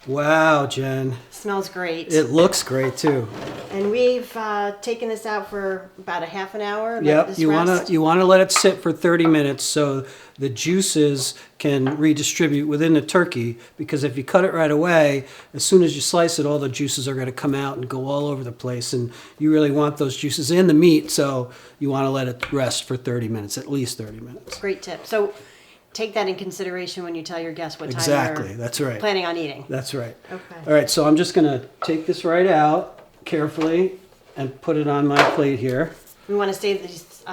Wow, Jen. Smells great. It looks great too. And we've taken this out for about a half an hour. Yep, you wanna let it sit for 30 minutes so the juices can redistribute within the turkey, because if you cut it right away, as soon as you slice it, all the juices are gonna come out and go all over the place, and you really want those juices in the meat, so you wanna let it rest for 30 minutes, at least 30 minutes. Great tip. So take that in consideration when you tell your guests what time Exactly, that's right. planning on eating. That's right. Okay. All right, so I'm just gonna take this right out carefully and put it on my plate here. We want to save these,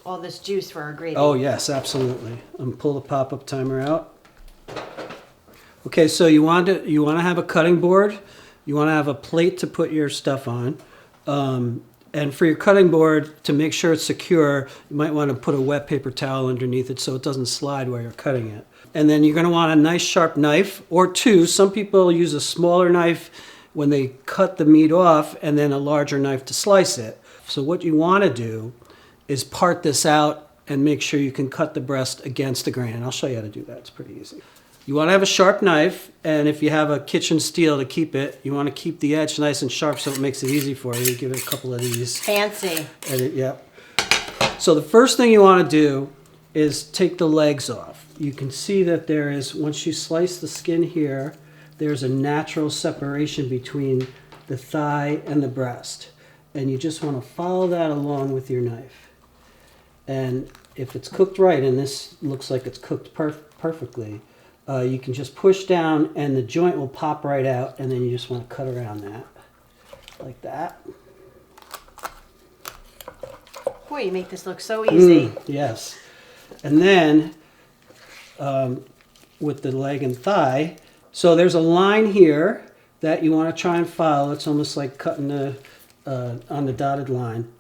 all this juice for our gravy. Oh yes, absolutely. Pull the pop-up timer out. Okay, so you want to have a cutting board. You want to have a plate to put your stuff on. And for your cutting board, to make sure it's secure, you might want to put a wet paper towel underneath it so it doesn't slide while you're cutting it. And then you're going to want a nice sharp knife or two. Some people use a smaller knife when they cut the meat off, and then a larger knife to slice it. So what you want to do is part this out and make sure you can cut the breast against the grain. And I'll show you how to do that. It's pretty easy. You want to have a sharp knife, and if you have a kitchen steel to keep it, you want to keep the edge nice and sharp so it makes it easy for you. Give it a couple of these. Fancy. Yep. So the first thing you want to do is take the legs off. You can see that there is, once you slice the skin here, there's a natural separation between the thigh and the breast. And you just want to follow that along with your knife. And if it's cooked right, and this looks like it's cooked perfectly, you can just push down and the joint will pop right out, and then you just want to cut around that, like that. Boy, you make this look so easy. Yes. And then with the leg and thigh, so there's a line here that you want to try and follow. It's almost like cutting on the dotted line.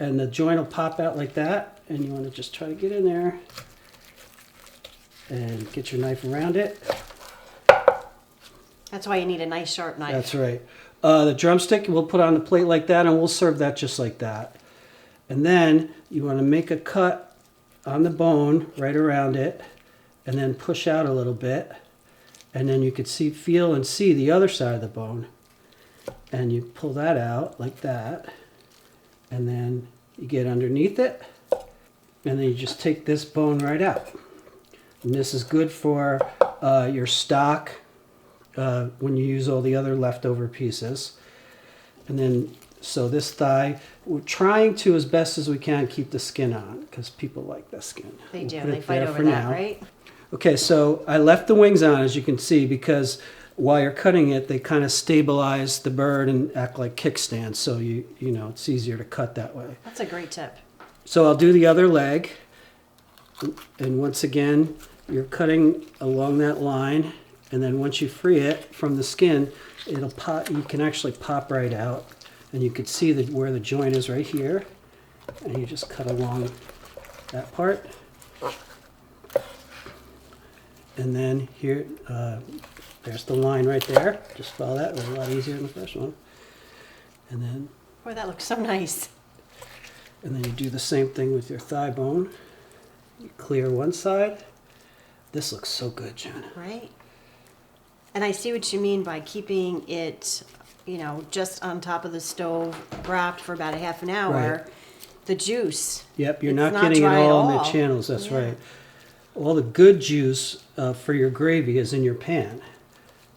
And the joint will pop out like that, and you want to just try to get in there and get your knife around it. That's why you need a nice sharp knife. That's right. The drumstick we'll put on the plate like that, and we'll serve that just like that. And then you want to make a cut on the bone right around it, and then push out a little bit, and then you could feel and see the other side of the bone, and you pull that out like that, and then you get underneath it, and then you just take this bone right out. And this is good for your stock when you use all the other leftover pieces. And then, so this thigh, we're trying to, as best as we can, keep the skin on, because people like the skin. They do. We'll They fight over that, right? Okay, so I left the wings on, as you can see, because while you're cutting it, they kind of stabilize the bird and act like kickstands, so you know it's easier to cut that way. That's a great tip. So I'll do the other leg, and once again, you're cutting along that line, and then once you free it from the skin, it'll pop. You can actually pop right out, and you can see where the joint is right here, and you just cut along that part. And then here, there's the line right there. Just follow that. It was a lot easier than the first one. And then, Boy, that looks so nice. and then you do the same thing with your thigh bone. You clear one side. This looks so good, Jen. Right? And I see what you mean by keeping it, just on top of the stove, wrapped for about a half an hour. Right. The juice. Yep, you're It's not not getting it dry at all in the all. channels. That's Yeah. right. All the good juice for your gravy is in your pan.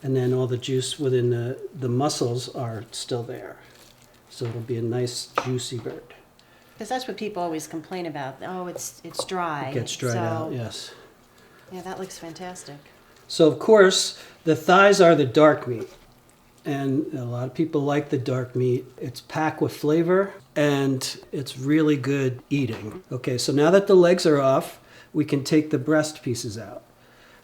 And then all the juice within the muscles are still there. So it'll be a nice, juicy bird. Because that's what people always complain about. Oh, it's dry. It gets dried out, yes. Yeah, that looks fantastic. So, of course, the thighs are the dark meat. And a lot of people like the dark meat. It's packed with flavor, and it's really good eating. Okay, so now that the legs are off, we can take the breast pieces out.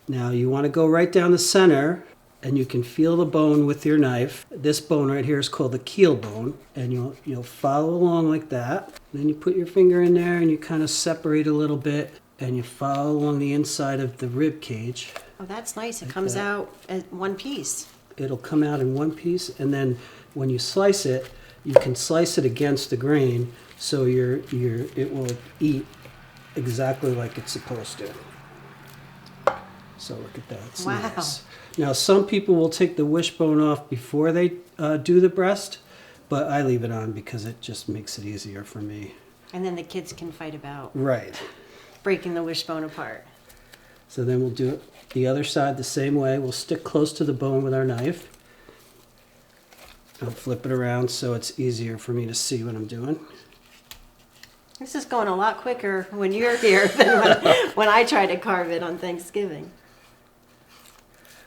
Now, you want to go right down the center, and you can feel the bone with your knife. This bone right here is called the keel bone, and you'll follow along like that. Then you put your finger in there, and you kind of separate a little bit, and you follow along the inside of the rib cage. Oh, that's nice. It comes out as one piece. It'll come out in one piece, and then when you slice it, you can slice it against the grain, so it will eat exactly like it's supposed to. So look at that. It's Wow. nice. Now, some people will take the wishbone off before they do the breast, but I leave it on because it just makes it easier for me. And then the kids can fight about Right. breaking the wishbone apart. So then we'll do it the other side the same way. We'll stick close to the bone with our knife. I'll flip it around so it's easier for me to see what I'm doing. This is going a lot quicker when you're here than when I try to carve it on Thanksgiving.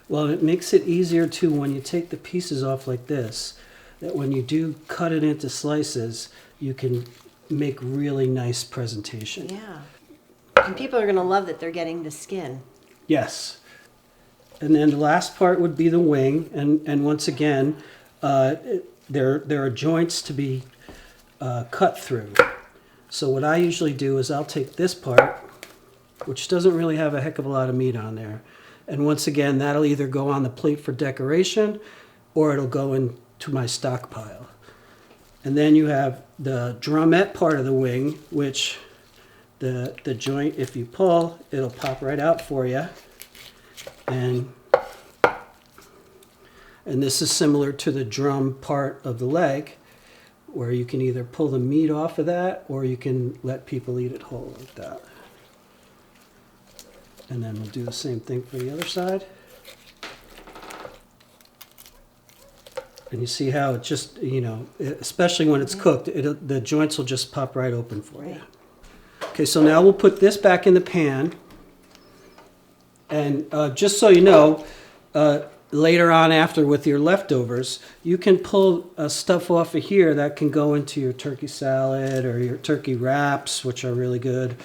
Well, it makes it easier too when you take the pieces off like this, that when you do cut it into slices, you can make really nice presentation. Yeah. And people are going to love that they're getting the skin. Yes. And then the last part would be the wing. And once again, there are joints to be cut through. So what I usually do is I'll take this part, which doesn't really have a heck of a lot of meat on there. And once again, that'll either go on the plate for decoration or it'll go into my stockpile. And then you have the drumette part of the wing, which the joint, if you pull, it'll pop right out for you. And this is similar to the drum part of the leg, where you can either pull the meat off of that or you can let people eat it whole like that. And then we'll do the same thing for the other side. And you see how it just, especially when it's cooked, the joints will just pop right open for you. Okay, so now we'll put this back in the pan. And just so you know, later on after with your leftovers, you can pull stuff off of here that can go into your turkey salad or your turkey wraps, which are really good,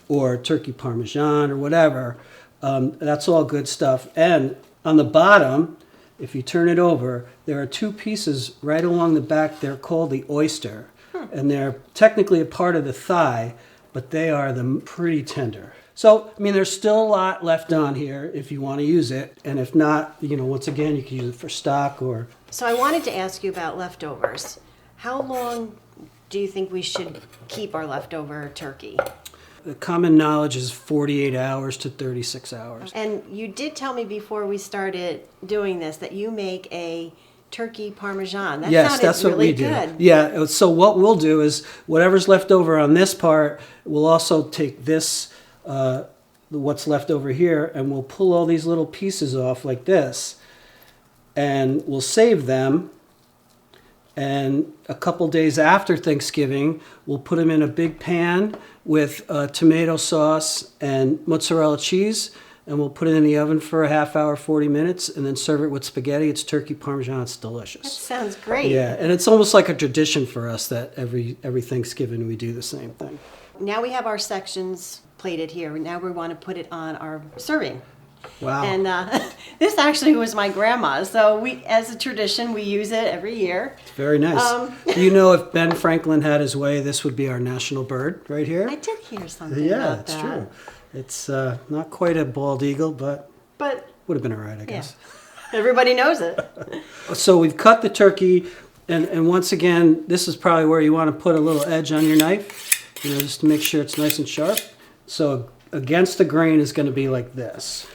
or turkey parmesan or whatever. That's all good stuff. And on the bottom, if you turn it over, there are two pieces right along the back. They're called the oyster. And they're technically a part of the thigh, but they are pretty tender. So, there's still a lot left on here if you want to use it. And if not, once again, you can use it for stock or... So I wanted to ask you about leftovers. How long do you think we should keep our leftover turkey? The common knowledge is 48 hours to 36 hours. And you did tell me before we started doing this that you make a turkey parmesan. That Yes, sounded that's what really we do. good. Yeah, so what we'll do is whatever's left over on this part, we'll also take this... what's left over here, and we'll pull all these little pieces off like this, and we'll save them, and a couple days after Thanksgiving we'll put them in a big pan with tomato sauce and mozzarella cheese, and we'll put it in the oven for a half hour, 40 minutes, and then serve it with spaghetti. It's turkey parmesan. It's delicious. That sounds great. Yeah, and it's almost like a tradition for us that every Thanksgiving we do the same thing. Now we have our sections plated here. Now we want to put it on our serving. Wow. And this actually was my grandma's. So as a tradition, we use it every year. It's very nice. Do you know if Ben Franklin had his way, this would be our national bird right here? I did hear something Yeah, about it's that. true. It's not quite a bald eagle, but But would have been all right, I guess. everybody knows it. So we've cut the turkey, and once again, this is probably where you want to put a little edge on your knife, just to make sure it's nice and sharp. So against the grain is going to be like this.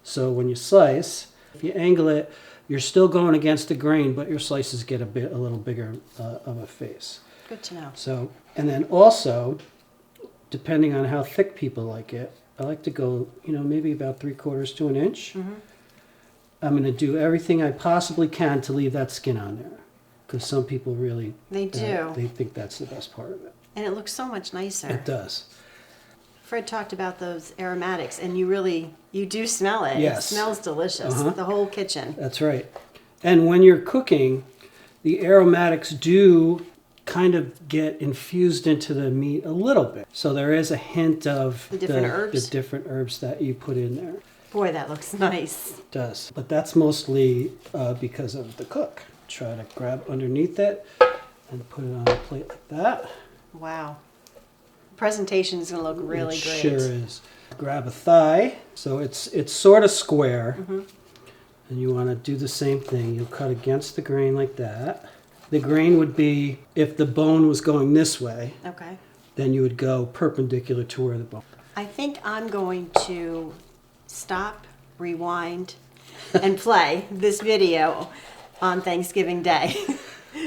So when you slice, if you angle it, you're still going against the grain, but your slices get a little bigger of a face. Good to know. So, and then also, depending on how thick people like it, I like to go, maybe about 3/4 to an inch. Mm-hmm. I'm going to do everything I possibly can to leave that skin on there, because some people really They do. they think that's the best part of it. And it looks so much nicer. It does. Fred talked about those aromatics, and you do smell it. Yes. It smells delicious. Uh-huh. The whole kitchen. That's right. And when you're cooking, the aromatics do kind of get infused into the meat a little bit. So there is a hint of The different herbs? the different herbs that you put in there. Boy, that looks nice. It does. But that's mostly because of the cook. Try to grab underneath it and put it on a plate like that. Wow. Presentation is going to look really It great. sure is. Grab a thigh. So it's sort of square. Mm-hmm. And you want to do the same thing. You'll cut against the grain like that. The grain would be, if the bone was going this way, Okay. then you would go perpendicular to where the bone. I think I'm going to stop, rewind, and play this video on Thanksgiving Day.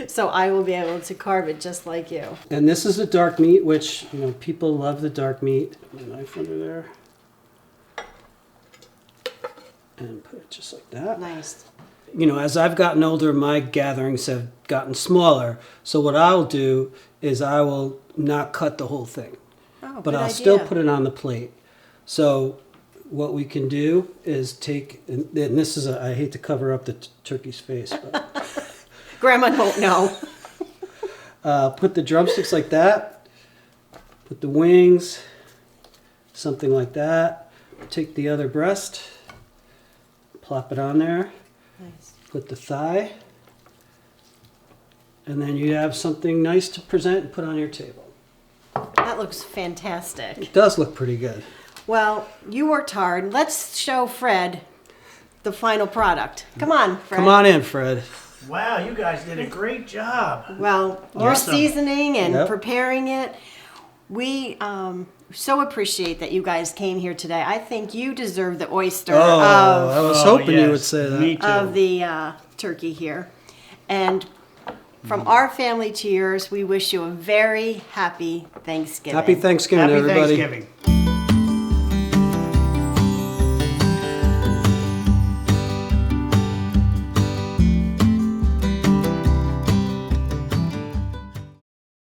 So I will be able to carve it just like you. And this is a dark meat, which, you know, people love the dark meat. Put my knife under there. And put it just like that. Nice. You know, as I've gotten older, my gatherings have gotten smaller. So what I'll do is I will not cut the whole thing. Oh, But good I'll idea. still put it on the plate. So what we can do is take, and this is, I hate to cover up the turkey's face, but Grandma won't know. put the drumsticks like that, put the wings, something like that. Take the other breast, plop it on there, Nice. put the thigh, and then you have something nice to present and put on your table. That looks fantastic. It does look pretty good. Well, you worked hard. Let's show Fred the final product. Come on, Fred. Come on in, Fred. Wow, you guys did a great job. Well, your Awesome. seasoning and Yep. preparing it. We so appreciate that you guys came here today. I think you deserve the oyster I was hoping you would yes, say that. Me too. of the turkey here. And from our family to yours, we wish you a very happy Thanksgiving. Happy Thanksgiving, Happy everybody. Thanksgiving.